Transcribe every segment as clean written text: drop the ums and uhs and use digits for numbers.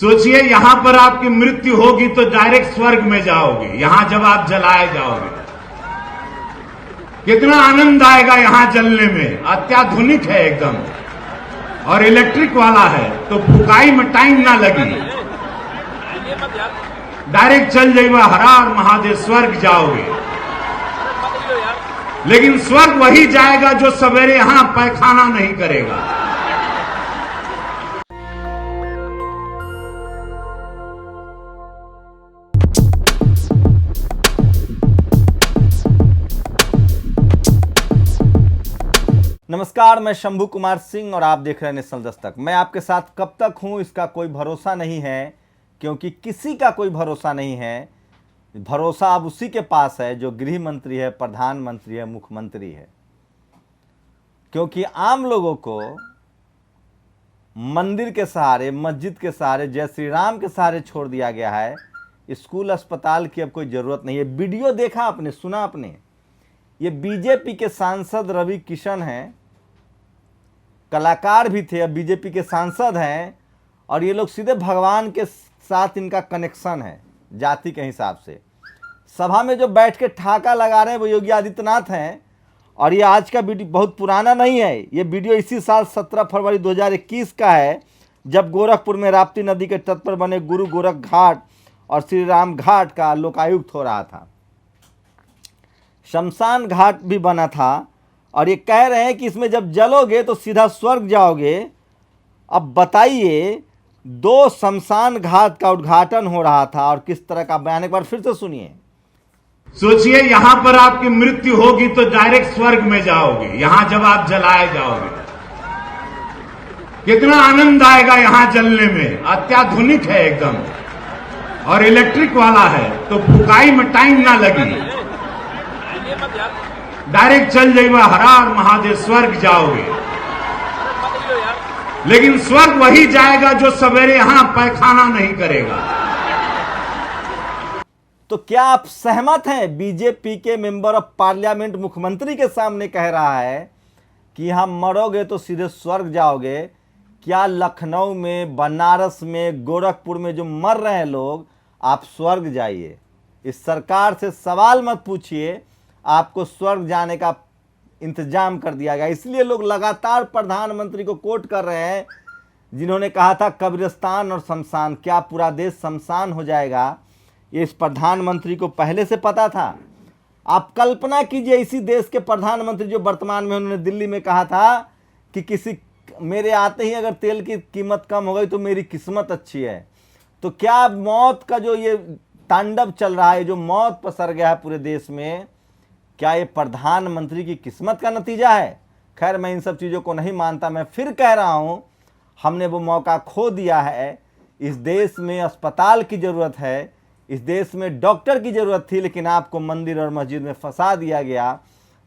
सोचिए, यहां पर आपकी मृत्यु होगी तो डायरेक्ट स्वर्ग में जाओगे। यहां जब आप जलाए जाओगे, कितना आनंद आएगा यहां जलने में। अत्याधुनिक है एकदम, और इलेक्ट्रिक वाला है, तो फुकाई में टाइम ना लगी, डायरेक्ट चल जाइएगा, हर हर महादेव, स्वर्ग जाओगे। लेकिन स्वर्ग वही जाएगा जो सवेरे यहां पैखाना नहीं करेगा। नमस्कार, मैं शंभू कुमार सिंह और आप देख रहे हैं नेशनल दस्तक। मैं आपके साथ कब तक हूं इसका कोई भरोसा नहीं है, क्योंकि किसी का कोई भरोसा नहीं है। भरोसा अब उसी के पास है जो गृह मंत्री है, प्रधानमंत्री है, मुख्यमंत्री है। क्योंकि आम लोगों को मंदिर के सहारे, मस्जिद के सहारे, जय श्री राम के सहारे छोड़ दिया गया है। स्कूल अस्पताल की अब कोई ज़रूरत नहीं है। वीडियो देखा आपने, सुना आपने? ये बीजेपी के सांसद रवि किशन हैं, कलाकार भी थे, अब बीजेपी के सांसद हैं, और ये लोग सीधे भगवान के साथ इनका कनेक्शन है जाति के हिसाब से। सभा में जो बैठ के ठाका लगा रहे हैं वो योगी आदित्यनाथ हैं। और ये आज का वीडियो बहुत पुराना नहीं है, ये वीडियो इसी साल 17 फरवरी 2021 का है, जब गोरखपुर में राप्ती नदी के तट पर बने गुरु गोरख घाट और श्री राम घाट का लोकायुक्त हो रहा था। शमशान घाट भी बना था, और ये कह रहे हैं कि इसमें जब जलोगे तो सीधा स्वर्ग जाओगे। अब बताइए, 2 शमशान घाट का उद्घाटन हो रहा था और किस तरह का बयान, एक बार फिर से सुनिए। सोचिए, यहां पर आपकी मृत्यु होगी तो डायरेक्ट स्वर्ग में जाओगे। यहां जब आप जलाए जाओगे, कितना आनंद आएगा यहां जलने में। अत्याधुनिक है एकदम, और इलेक्ट्रिक वाला है, तो फुकाई में टाइम ना लगी, डायरेक्ट चल जाइएगा, हर हर महादेव, स्वर्ग जाओगे। लेकिन स्वर्ग वही जाएगा जो सवेरे यहां पैखाना नहीं करेगा। तो क्या आप सहमत हैं? बीजेपी के मेंबर ऑफ पार्लियामेंट मुख्यमंत्री के सामने कह रहा है कि यहां मरोगे तो सीधे स्वर्ग जाओगे। क्या लखनऊ में, बनारस में, गोरखपुर में जो मर रहे हैं लोग, आप स्वर्ग जाइए। इस सरकार से सवाल मत पूछिए, आपको स्वर्ग जाने का इंतजाम कर दिया गया। इसलिए लोग लगातार प्रधानमंत्री को कोट कर रहे हैं, जिन्होंने कहा था कब्रिस्तान और शमशान, क्या पूरा देश शमशान हो जाएगा? ये इस प्रधानमंत्री को पहले से पता था। आप कल्पना कीजिए, इसी देश के प्रधानमंत्री जो वर्तमान में, उन्होंने दिल्ली में कहा था कि किसी मेरे आते ही अगर तेल की कीमत कम हो गई तो मेरी किस्मत अच्छी है। तो क्या मौत का जो ये तांडव चल रहा है, जो मौत पसर गया है पूरे देश में, क्या ये प्रधानमंत्री की किस्मत का नतीजा है? खैर, मैं इन सब चीज़ों को नहीं मानता। मैं फिर कह रहा हूँ, हमने वो मौका खो दिया है। इस देश में अस्पताल की ज़रूरत है, इस देश में डॉक्टर की ज़रूरत थी, लेकिन आपको मंदिर और मस्जिद में फंसा दिया गया,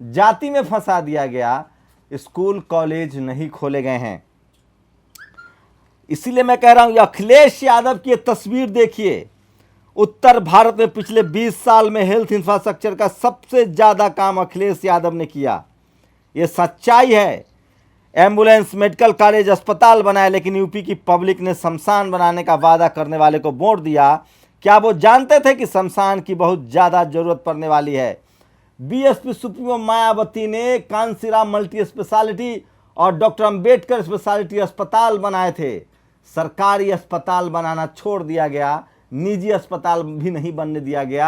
जाति में फंसा दिया गया। स्कूल कॉलेज नहीं खोले गए हैं। इसीलिए मैं कह रहा हूँ, अखिलेश यादव की ये तस्वीर देखिए। उत्तर भारत में पिछले 20 साल में हेल्थ इंफ्रास्ट्रक्चर का सबसे ज़्यादा काम अखिलेश यादव ने किया। ये सच्चाई है। एम्बुलेंस, मेडिकल कॉलेज, अस्पताल बनाए, लेकिन यूपी की पब्लिक ने शमशान बनाने का वादा करने वाले को वोट दिया। क्या वो जानते थे कि शमशान की बहुत ज़्यादा ज़रूरत पड़ने वाली है? बीएसपी सुप्रीमो मायावती ने कांसीराम मल्टी स्पेशलिटी और डॉक्टर अंबेडकर स्पेशलिटी अस्पताल बनाए थे। सरकारी अस्पताल बनाना छोड़ दिया गया, निजी अस्पताल भी नहीं बनने दिया गया।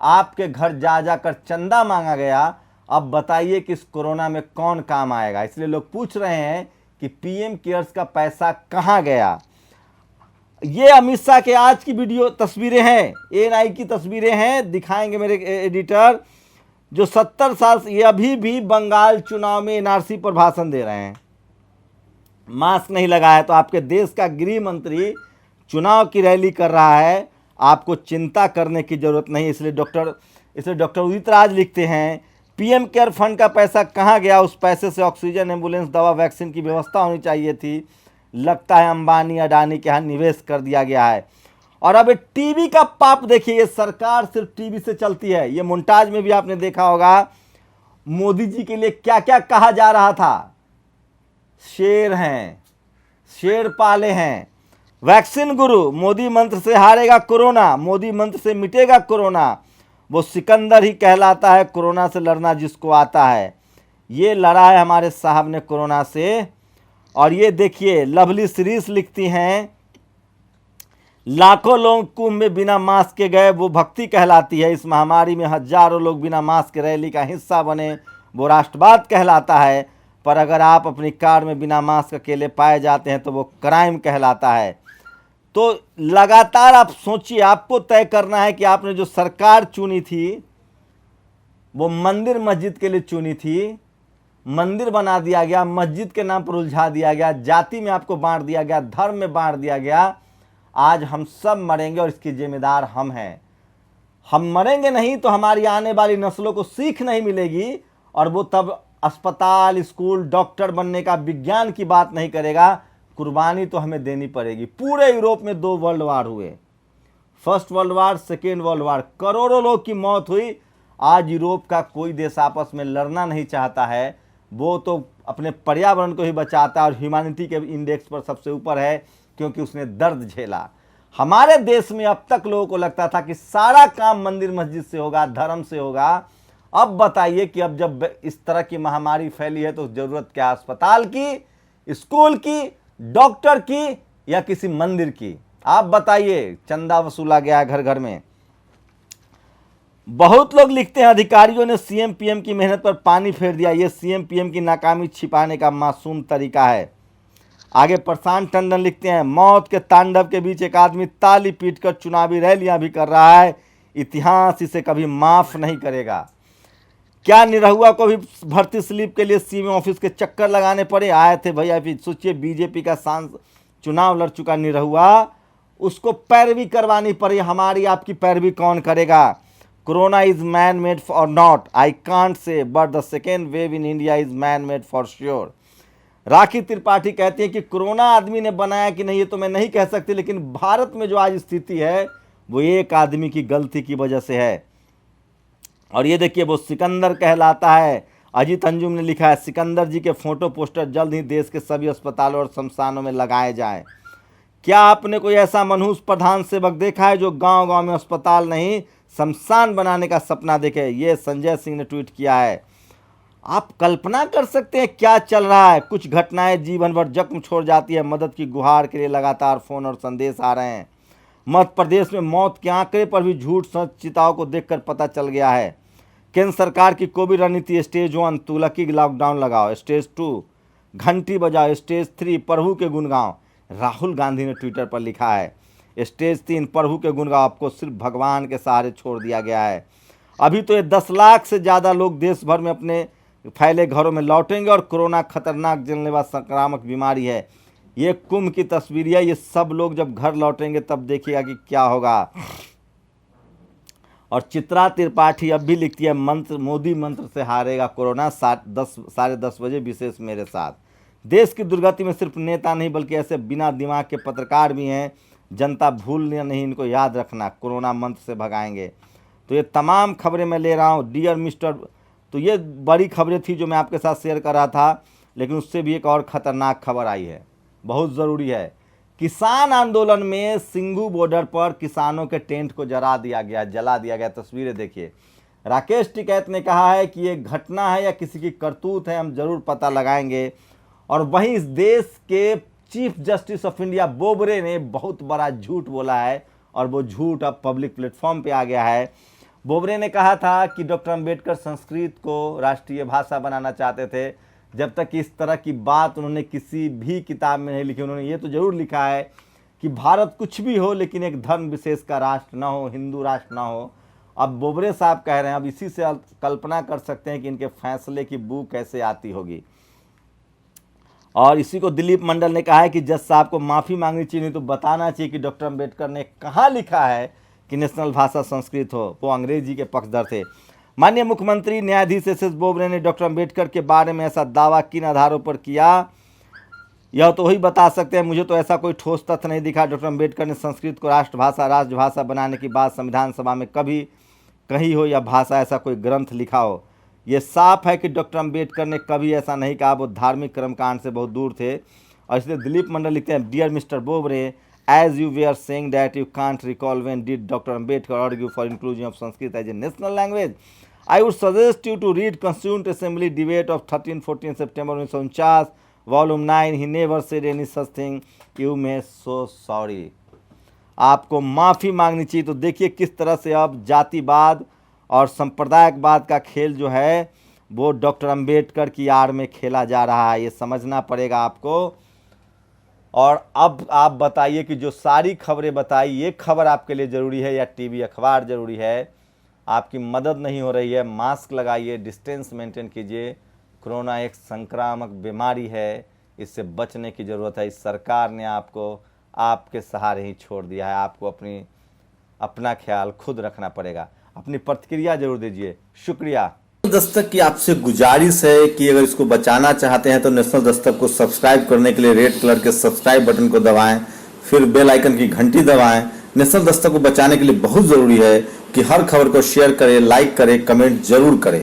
आपके घर जा जाकर चंदा मांगा गया। अब बताइए कि इस कोरोना में कौन काम आएगा? इसलिए लोग पूछ रहे हैं कि पीएम केयर्स का पैसा कहां गया। ये अमित शाह के आज की वीडियो तस्वीरें हैं, एएनआई की तस्वीरें हैं, दिखाएंगे मेरे एडिटर, जो 70 साल से ये अभी भी बंगाल चुनाव में एनआरसी पर भाषण दे रहे हैं। मास्क नहीं लगाया तो आपके देश का गृह मंत्री चुनाव की रैली कर रहा है। आपको चिंता करने की जरूरत नहीं। इसलिए डॉक्टर उदित राज लिखते हैं, पीएम केयर फंड का पैसा कहाँ गया? उस पैसे से ऑक्सीजन, एम्बुलेंस, दवा, वैक्सीन की व्यवस्था होनी चाहिए थी। लगता है अंबानी अडानी के यहाँ निवेश कर दिया गया है। और अब टीवी का पाप देखिए, ये सरकार सिर्फ टीवी से चलती है। ये मोन्टाज में भी आपने देखा होगा, मोदी जी के लिए क्या क्या कहा जा रहा था। शेर हैं, शेर पाले हैं, वैक्सीन गुरु, मोदी मंत्र से हारेगा कोरोना, मोदी मंत्र से मिटेगा कोरोना। वो सिकंदर ही कहलाता है कोरोना से लड़ना जिसको आता है। ये लड़ा है हमारे साहब ने कोरोना से। और ये देखिए लवली सीरीज लिखती हैं, लाखों लोग कुंभ में बिना मास्क के गए, वो भक्ति कहलाती है। इस महामारी में हजारों लोग बिना मास्क के रैली का हिस्सा बने, वो राष्ट्रवाद कहलाता है। पर अगर आप अपनी कार में बिना मास्क अकेले पाए जाते हैं तो वो क्राइम कहलाता है। तो लगातार आप सोचिए, आपको तय करना है कि आपने जो सरकार चुनी थी वो मंदिर मस्जिद के लिए चुनी थी, मंदिर बना दिया गया, मस्जिद के नाम पर उलझा दिया गया, जाति में आपको बांट दिया गया, धर्म में बांट दिया गया। आज हम सब मरेंगे और इसकी जिम्मेदार हम हैं। हम मरेंगे नहीं तो हमारी आने वाली नस्लों को सीख नहीं मिलेगी और वो तब अस्पताल, स्कूल, डॉक्टर बनने का, विज्ञान की बात नहीं करेगा। कुर्बानी तो हमें देनी पड़ेगी। पूरे यूरोप में 2 वर्ल्ड वार हुए, first world war, second world war, करोड़ों लोग की मौत हुई। आज यूरोप का कोई देश आपस में लड़ना नहीं चाहता है, वो तो अपने पर्यावरण को ही बचाता है और ह्यूमैनिटी के इंडेक्स पर सबसे ऊपर है क्योंकि उसने दर्द झेला। हमारे देश में अब तक लोगों को लगता था कि सारा काम मंदिर मस्जिद से होगा, धर्म से होगा। अब बताइए कि अब जब इस तरह की महामारी फैली है तो जरूरत क्या, अस्पताल की, स्कूल की, डॉक्टर की या किसी मंदिर की? आप बताइए। चंदा वसूला गया घर घर में। बहुत लोग लिखते हैं अधिकारियों ने सीएम पीएम की मेहनत पर पानी फेर दिया। ये सीएम पीएम की नाकामी छिपाने का मासूम तरीका है। आगे प्रशांत टंडन लिखते हैं, मौत के तांडव के बीच एक आदमी ताली पीटकर चुनावी रैलियां भी कर रहा है, इतिहास इसे कभी माफ नहीं करेगा। क्या निरहुआ को भी भर्ती स्लिप के लिए सीएम ऑफिस के चक्कर लगाने पड़े? आए थे भैया। सोचिए बीजेपी का सांसद चुनाव लड़ चुका निरहुआ, उसको पैरवी करवानी पड़ी। हमारी आपकी पैरवी कौन करेगा? कोरोना इज मैन मेड और not, I can't say, but the second wave in India is man made for sure. Rakhi Tripathi कहती है कि कोरोना आदमी ने बनाया कि नहीं ये तो मैं नहीं कह सकती, लेकिन भारत में जो आज स्थिति है वो एक आदमी की गलती की वजह से है। और ये देखिए वो सिकंदर कहलाता है। अजीत अंजुम ने लिखा है, सिकंदर जी के फोटो पोस्टर जल्द ही देश के सभी अस्पतालों और शमशानों में लगाए जाएं। क्या आपने कोई ऐसा मनहूस प्रधान सेवक देखा है जो गांव गांव में अस्पताल नहीं शमशान बनाने का सपना देखे? ये संजय सिंह ने ट्वीट किया है। आप कल्पना कर सकते हैं क्या चल रहा है। कुछ घटनाएं जीवन भर जख्म छोड़ जाती है। मदद की गुहार के लिए लगातार फोन और संदेश आ रहे हैं। मध्य प्रदेश में मौत के आंकड़े पर भी झूठ संचिताओं को देखकर पता चल गया है। केंद्र सरकार की कोविड रणनीति, स्टेज 1 तुगलकी लॉकडाउन लगाओ, स्टेज 2 घंटी बजाओ, स्टेज 3 प्रभु के गुण गाओ, राहुल गांधी ने ट्विटर पर लिखा है। स्टेज 3 प्रभु के गुण गाओ, आपको सिर्फ भगवान के सहारे छोड़ दिया गया है। अभी तो ये 10 लाख से ज़्यादा लोग देश भर में अपने फैले घरों में लौटेंगे और कोरोना खतरनाक जानलेवा संक्रामक बीमारी है। ये कुंभ की तस्वीर है। ये सब लोग जब घर लौटेंगे तब देखिएगा कि क्या होगा। और चित्रा त्रिपाठी अब भी लिखती है, मंत्र मोदी मंत्र से हारेगा कोरोना, 10:30 बजे विशेष मेरे साथ। देश की दुर्गति में सिर्फ नेता नहीं बल्कि ऐसे बिना दिमाग के पत्रकार भी हैं। जनता भूलना नहीं, इनको याद रखना, कोरोना मंत्र से भगाएंगे। तो ये तमाम खबरें मैं ले रहा हूँ डियर मिस्टर। तो ये बड़ी खबरें थी जो मैं आपके साथ शेयर कर रहा था, लेकिन उससे भी एक और ख़तरनाक खबर आई है, बहुत ज़रूरी है। किसान आंदोलन में सिंघू बॉर्डर पर किसानों के टेंट को जला दिया गया। तस्वीरें देखिए। राकेश टिकैत ने कहा है कि ये घटना है या किसी की करतूत है, हम जरूर पता लगाएंगे। और वहीं इस देश के chief justice of India Bobde ने बहुत बड़ा झूठ बोला है और वो झूठ अब पब्लिक प्लेटफॉर्म पे आ गया है। बोबड़े ने कहा था कि डॉक्टर अंबेडकर संस्कृत को राष्ट्रीय भाषा बनाना चाहते थे। जब तक इस तरह की बात उन्होंने किसी भी किताब में नहीं लिखी। उन्होंने ये तो जरूर लिखा है कि भारत कुछ भी हो लेकिन एक धर्म विशेष का राष्ट्र ना हो, हिंदू राष्ट्र ना हो। अब बोबड़े साहब कह रहे हैं, अब इसी से कल्पना कर सकते हैं कि इनके फैसले की बू कैसे आती होगी। और इसी को दिलीप मंडल ने कहा है कि जज साहब को माफ़ी मांगनी चाहिए, तो बताना चाहिए कि डॉक्टर अंबेडकर ने कहाँ लिखा है कि नेशनल भाषा संस्कृत हो। वो अंग्रेजी के पक्षधर थे। माननीय मुख्यमंत्री न्यायाधीश एस बोबड़े ने डॉक्टर अंबेडकर के बारे में ऐसा दावा किन आधारों पर किया, यह तो वही बता सकते हैं। मुझे तो ऐसा कोई ठोस तथ्य नहीं दिखा। डॉक्टर अंबेडकर ने संस्कृत को राजभाषा बनाने की बात संविधान सभा में कभी कही हो या भाषा ऐसा कोई ग्रंथ लिखा हो। ये साफ है कि डॉक्टर अंबेडकर ने कभी ऐसा नहीं कहा। वो धार्मिक कर्मकांड से बहुत दूर थे। और इसलिए दिलीप मंडल लिखते हैं, dear mister Bobde, as you were saying that you can't recall when did Dr. Ambedkar argue for inclusion of Sanskrit as a national language, I would suggest you to read Constituent Assembly debate of 13-14 September 1949, Volume 9. He never said any such thing. You may so sorry. आपको माफ़ी मांगनी चाहिए। तो देखिए किस तरह से अब जातिवाद और सांप्रदायिकवाद का खेल जो है वो डॉक्टर अंबेडकर की आड़ में खेला जा रहा है, ये समझना पड़ेगा आपको। और अब आप बताइए कि जो सारी खबरें बताई, ये खबर आपके लिए ज़रूरी है या टीवी अखबार ज़रूरी है? आपकी मदद नहीं हो रही है, मास्क लगाइए, डिस्टेंस मेंटेन कीजिए। कोरोना एक संक्रामक बीमारी है, इससे बचने की ज़रूरत है। इस सरकार ने आपको आपके सहारे ही छोड़ दिया है। आपको अपना ख्याल खुद रखना पड़ेगा। अपनी प्रतिक्रिया जरूर दीजिए। शुक्रिया। दस्तक की आपसे गुजारिश है कि अगर इसको बचाना चाहते हैं तो नेशनल दस्तक को सब्सक्राइब करने के लिए रेड कलर के सब्सक्राइब बटन को दबाएं, फिर बेल आइकन की घंटी दबाएं। नेशनल दस्तक को बचाने के लिए बहुत ज़रूरी है कि हर खबर को शेयर करें, लाइक करें, कमेंट जरूर करें।